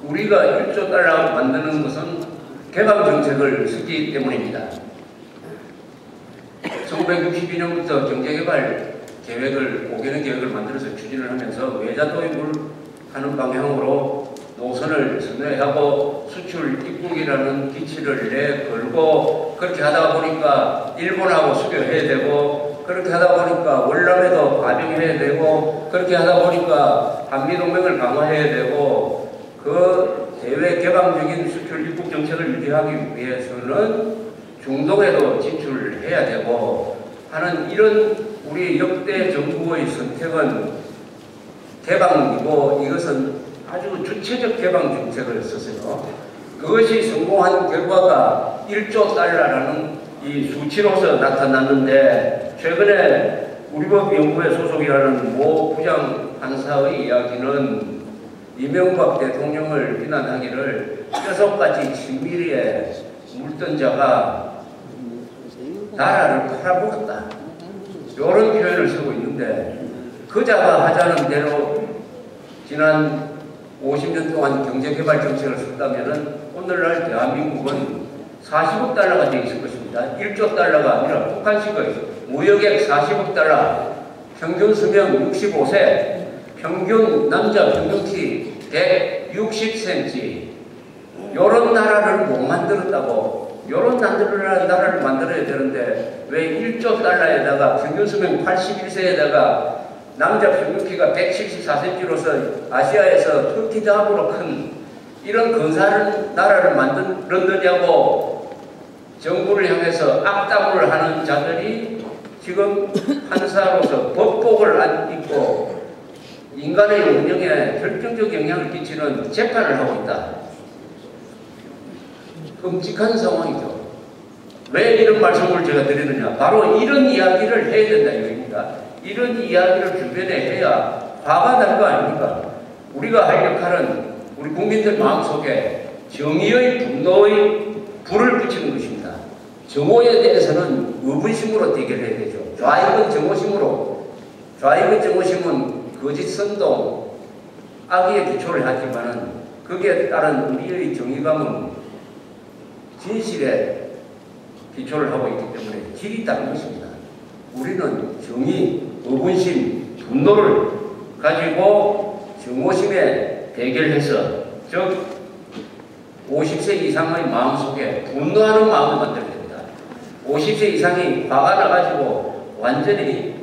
우리가 1조 달러 만드는 것은 개방 정책을 쓰기 때문입니다. 1962년부터 경제개발 계획을, 5개년 계획을 만들어서 추진을 하면서 외자 도입을 하는 방향으로 노선을 선회하고 수출 입국이라는 기치를 내걸고, 그렇게 하다 보니까 일본하고 수교해야 되고, 그렇게 하다 보니까 월남에도 가빙해야 되고, 그렇게 하다 보니까 한미동맹을 강화해야 되고, 그 대외 개방적인 수출 입국 정책을 유지하기 위해서는 중동에도 진출해야 되고 하는 이런 우리 역대 정부의 선택은 개방이고, 이것은 아주 주체적 개방 정책을 썼어요. 그것이 성공한 결과가 1조 달러라는 이 수치로서 나타났는데, 최근에 우리법연구회 소속이라는 모 부장 판사의 이야기는 이명박 대통령을 비난하기를 뼛속까지 친밀히에 물던 자가 나라를 팔아먹었다, 이런 표현을 쓰고 있는데, 그 자가 하자는 대로 지난 50년 동안 경제개발 정책을 썼다면 오늘날 대한민국은 40억 달러가 되어 있을 것입니다. 1조 달러가 아니라 북한식의 무역액 40억 달러, 평균 수명 65세, 평균 남자 평균키 160cm, 요런 나라를 못 만들었다고. 요런 나라를 만들어야 되는데 왜 1조 달러에다가 평균 수명 81세에다가 남자 평균키가 174cm로서 아시아에서 터키 다음으로 큰 이런 근사한 나라를 만들었느냐고 정부를 향해서 악담을 하는 자들이 지금 판사로서 법복을 안 입고 인간의 운영에 결정적 영향을 끼치는 재판을 하고 있다. 끔찍한 상황이죠. 왜 이런 말씀을 제가 드리느냐, 바로 이런 이야기를 해야 된다 이겁니다. 이런 이야기를 주변에 해야 화가 날 거 아닙니까? 우리가 할 역할은 우리 국민들 마음속에 정의의 분노의 불을 붙이는 것입니다. 정오에 대해서는 의분심으로 대결해야 되죠. 좌익은 정오심으로, 좌익의 정오심은 거짓 선동, 악의에 기초를 하지만은 거기에 따른 우리의 정의감은 진실에 기초를 하고 있기 때문에 질이 다른 것입니다. 우리는 정의, 의분심, 분노를 가지고 정오심에 대결해서, 즉 50세 이상의 마음속에 분노하는 마음을 만들어야 됩니다. 50세 이상이 화가 나가지고 완전히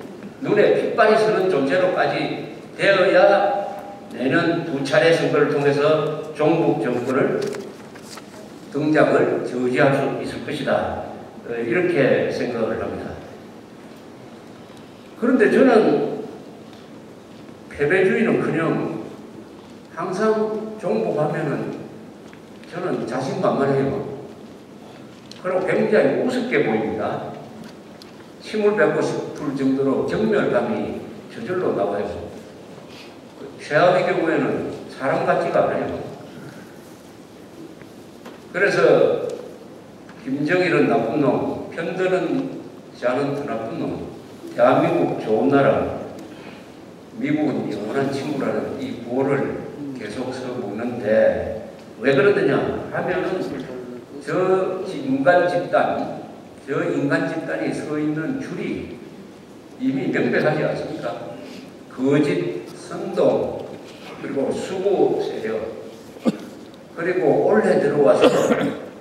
눈에 핏발이 서는 존재로까지 되어야 내년 2차례 선거를 통해서 종북 정권을 등장을 저지할 수 있을 것이다, 이렇게 생각을 합니다. 그런데 저는 패배주의는커녕 항상 종북하면은 저는 자신만만해요. 그리고 굉장히 우습게 보입니다. 침을 뱉고 싶을 정도로 경멸감이 저절로 나와요. 최악의 경우에는 사람 같지가 않아요. 그래서 김정일은 나쁜 놈, 편드는 자는 더 나쁜 놈, 대한민국 좋은 나라, 미국은 영원한 친구라는 이 구호를 계속 써먹는데, 왜 그러느냐 하면은 저 인간 집단이 서 있는 줄이 이미 명백하지 않습니까? 거짓, 선동, 그리고 수구 세력, 그리고 올해 들어와서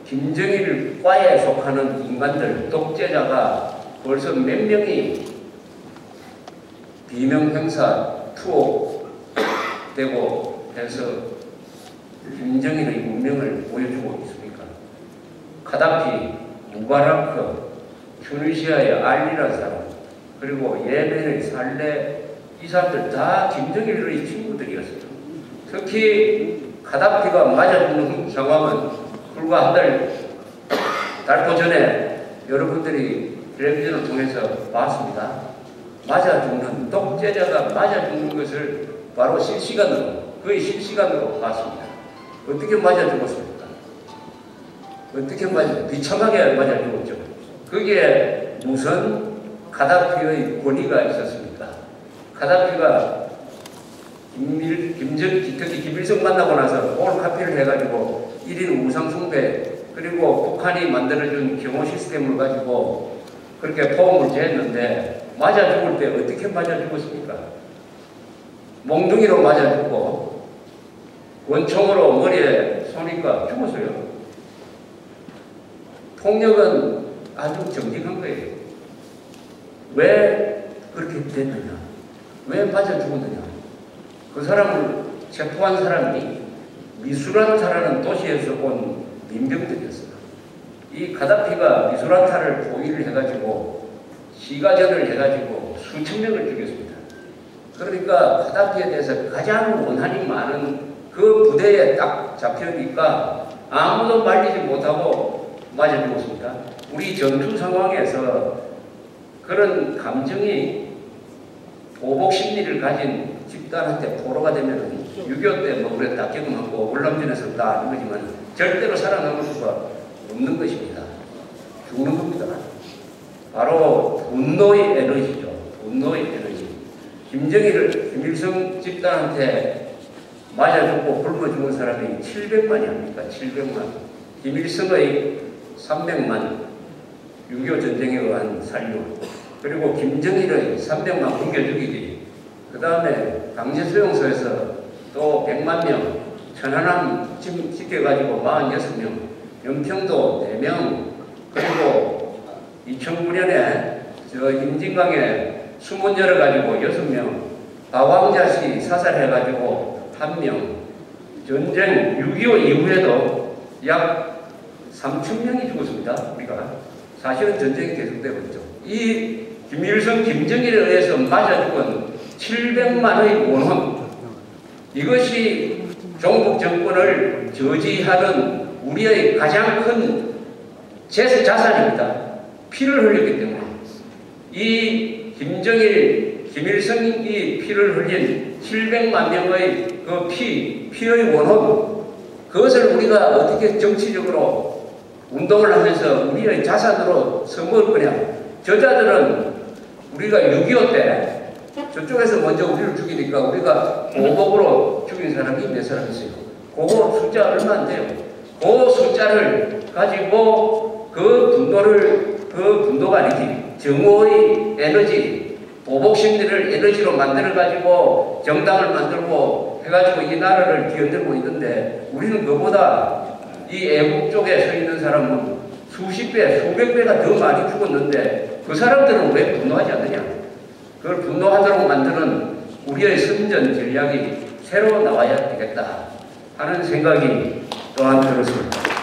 김정일 과에 속하는 인간들, 독재자가 벌써 몇 명이 비명행사 투옥되고 해서 김정일의 운명을 보여주고 있습니까? 카다피, 무바라크, 튜니시아의 알리라는 사람, 그리고 예멘의 살레, 이 사람들 다 김정일의 친구들이었어요. 특히 카다피가 맞아 죽는 상황은 불과 한 달 전에 여러분들이 텔레비전을 통해서 봤습니다. 맞아 죽는, 독재자가 맞아 죽는 것을 바로 거의 실시간으로 봤습니다. 어떻게 맞아 죽었습니까? 어떻게 비참하게 맞아 죽었죠. 거기에 무슨 카다피의 권위가 있었습니까? 카다피가 특히 김일성 만나고 나서 올카피를 해가지고 1인 우상숭배, 그리고 북한이 만들어준 경호 시스템을 가지고 그렇게 포옹을 재했는데 맞아 죽을 때 어떻게 맞아 죽었습니까? 몽둥이로 맞아 죽고 권총으로 머리에 쏘니까 죽었어요. 폭력은 아주 정직한 거예요. 왜 그렇게 됐느냐? 왜 맞아 죽었느냐? 그 사람을 체포한 사람이 미수란타라는 도시에서 온 민병들이었어요. 이 가다피가 미수란타를 포위를 해가지고 시가전을 해가지고 수천 명을 죽였습니다. 그러니까 가다피에 대해서 가장 원한이 많은 그 부대에 딱 잡히니까 아무도 말리지 못하고 맞아 죽었습니다. 우리 전투 상황에서 그런 감정이 보복 심리를 가진 집단한테 포로가 되면 6.25 때 뭐 우리가 다 경험하고 월남전에서 다 아는 거지만 절대로 살아남을 수가 없는 것입니다. 죽는 겁니다. 바로 분노의 에너지죠. 분노의 에너지. 김일성 집단한테 맞아 죽고 굶어 죽은 사람이 700만이 아닙니까? 700만. 김일성의 300만 6.25 전쟁에 의한 살육, 그리고 김정일의 300만 굶겨 죽이기, 그 다음에 강제수용소에서 또 100만 명, 천안함 지켜가지고 46명, 연평도 4명, 그리고 2009년에 임진강에 수문 열어가지고 6명, 박왕자씨 사살해가지고 1명, 전쟁 6.25 이후에도 약 3,000명이 죽었습니다. 우리가. 사실은 전쟁이 계속되고 있죠. 이 김일성, 김정일에 의해서 맞아 죽은 700만의 원혼, 이것이 종북 정권을 저지하는 우리의 가장 큰 자산입니다. 피를 흘렸기 때문에. 이 김정일, 김일성이 피를 흘린 700만 명의 그 피의 원혼, 그것을 우리가 어떻게 정치적으로 운동을 하면서 우리의 자산으로 써먹을 거냐. 저자들은 우리가 6.25 때 저쪽에서 먼저 우리를 죽이니까 우리가 보복으로 죽인 사람이 몇 사람 있어요. 그거 숫자 얼마 안 돼요. 그 숫자를 가지고 그 분노가 아니지. 정오의 에너지, 보복 심리를 에너지로 만들어가지고 정당을 만들고 해가지고 이 나라를 뒤흔들고 있는데, 우리는 그보다 이 애국 쪽에 서 있는 사람은 수십 배, 수백 배가 더 많이 죽었는데 그 사람들은 왜 분노하지 않느냐? 그걸 분노하도록 만드는 우리의 선전 전략이 새로 나와야 되겠다 하는 생각이 또한 들었습니다.